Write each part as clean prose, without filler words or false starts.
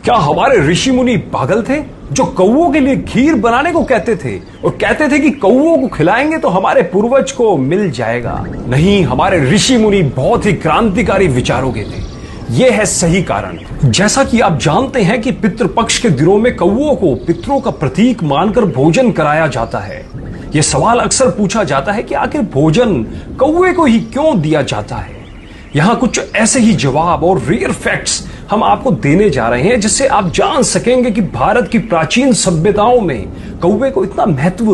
क्या हमारे ऋषि मुनि पागल थे जो कौओं के लिए खीर बनाने को कहते थे और कहते थे कि कौओं को खिलाएंगे तो हमारे पूर्वज को मिल जाएगा? नहीं, हमारे ऋषि मुनि बहुत ही क्रांतिकारी विचारों के थे। यह है सही कारण। जैसा कि आप जानते हैं कि पितृपक्ष के दिनों में कौओं को पितरों का प्रतीक मानकर भोजन कराया जाता है। यह सवाल अक्सर पूछा जाता है कि आखिर भोजन कौए को ही क्यों दिया जाता है। यहां कुछ ऐसे ही जवाब और रियल फैक्ट्स हम आपको देने जा रहे हैं जिससे आप जान सकेंगे कि भारत की प्राचीन सभ्यताओं में कौवे को इतना महत्व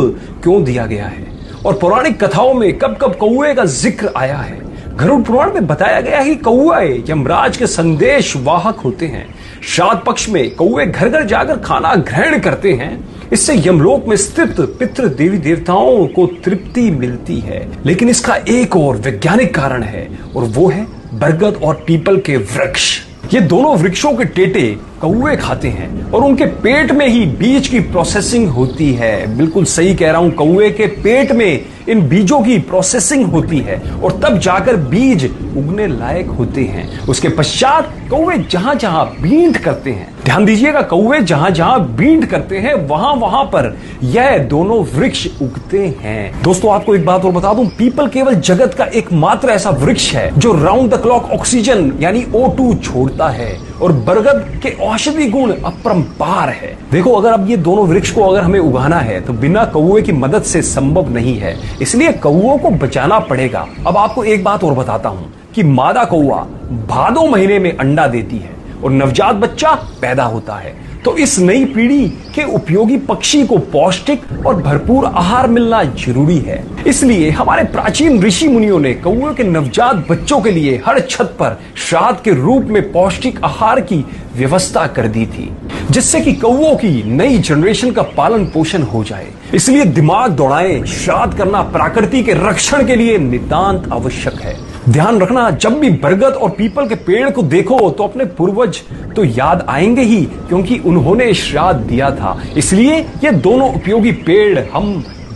क्यों दिया गया है और पौराणिक कथाओं में कब कब कौवे का जिक्र आया है। गरुड़ पुराण में बताया गया है कि कौवे यमराज के संदेश वाहक होते हैं। श्राद्ध पक्ष में कौवे घर घर जाकर खाना ग्रहण करते हैं। इससे यमलोक में स्थित पितृ देवी देवताओं को तृप्ति मिलती है। लेकिन इसका एक और वैज्ञानिक कारण है और वो है बरगद और पीपल के वृक्ष। ये दोनों वृक्षों के टेटे कौवे खाते हैं और उनके पेट में ही बीज की प्रोसेसिंग होती है। बिल्कुल सही कह रहा हूं, कौवे के पेट में इन बीजों की प्रोसेसिंग होती है और तब जाकर बीज उगने लायक होते हैं। उसके पश्चात कौवे जहां जहां बींट करते हैं, ध्यान दीजिएगा, कौवे जहां जहां बींट करते हैं वहां वहां पर यह दोनों वृक्ष उगते हैं। दोस्तों, आपको एक बात और बता दूं, पीपल केवल जगत का एकमात्र ऐसा वृक्ष है जो राउंड द क्लॉक ऑक्सीजन यानी O2 छोड़ता है और बरगद के औषधि गुण अपरंपार है। देखो, अगर अब ये दोनों वृक्ष को अगर हमें उगाना है तो बिना कौवे की मदद से संभव नहीं है, इसलिए कौओं को बचाना पड़ेगा। अब आपको एक बात और बताता हूं कि मादा कौआ भादो महीने में अंडा देती है और नवजात बच्चा पैदा होता है। तो इस नई पीढ़ी के उपयोगी पक्षी को पौष्टिक और भरपूर आहार मिलना जरूरी है। इसलिए हमारे प्राचीन ऋषि मुनियों ने कौओं के नवजात बच्चों के लिए हर छत पर श्राद्ध के रूप में पौष्टिक आहार की व्यवस्था कर दी थी, जिससे कि कौओं की नई जनरेशन का पालन पोषण हो जाए। इसलिए दिमाग दौड़ाएं, श्राद्ध करना प्रकृति के रक्षण के लिए नितांत आवश्यक है। ध्यान रखना, जब भी बरगद और पीपल के पेड़ को देखो तो अपने पूर्वज तो याद आएंगे ही, क्योंकि उन्होंने श्राद्ध दिया था। इसलिए ये दोनों उपयोगी पेड़ हम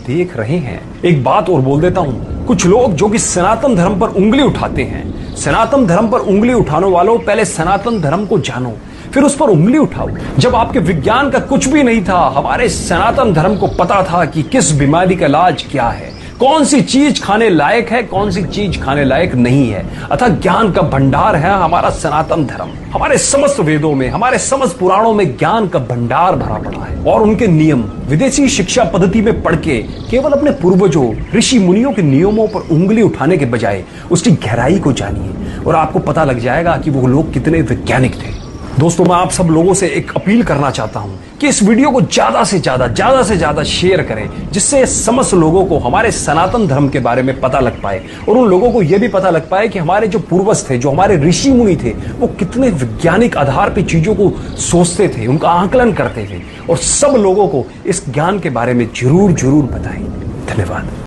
देख रहे हैं। एक बात और बोल देता हूं, कुछ लोग जो कि सनातन धर्म पर उंगली उठाते हैं, सनातन धर्म पर उंगली उठाने वालों, पहले सनातन धर्म को जानो फिर उस पर उंगली उठाओ। जब आपके विज्ञान का कुछ भी नहीं था, हमारे सनातन धर्म को पता था कि किस बीमारी का इलाज क्या है, कौन सी चीज खाने लायक है, कौन सी चीज खाने लायक नहीं है। अतः ज्ञान का भंडार है हमारा सनातन धर्म। हमारे समस्त वेदों में, हमारे समस्त पुराणों में ज्ञान का भंडार भरा पड़ा है और उनके नियम विदेशी शिक्षा पद्धति में पढ़ के केवल अपने पूर्वजों ऋषि मुनियों के नियमों पर उंगली उठाने के बजाय उसकी गहराई को जानिए और आपको पता लग जाएगा कि वो लोग कितने वैज्ञानिक थे। दोस्तों, मैं आप सब लोगों से एक अपील करना चाहता हूं कि इस वीडियो को ज्यादा से ज्यादा शेयर करें, जिससे समस्त लोगों को हमारे सनातन धर्म के बारे में पता लग पाए और उन लोगों को यह भी पता लग पाए कि हमारे जो पूर्वज थे, जो हमारे ऋषि मुनि थे, वो कितने वैज्ञानिक आधार पर चीजों को सोचते थे, उनका आकलन करते थे। और सब लोगों को इस ज्ञान के बारे में जरूर बताएं। धन्यवाद।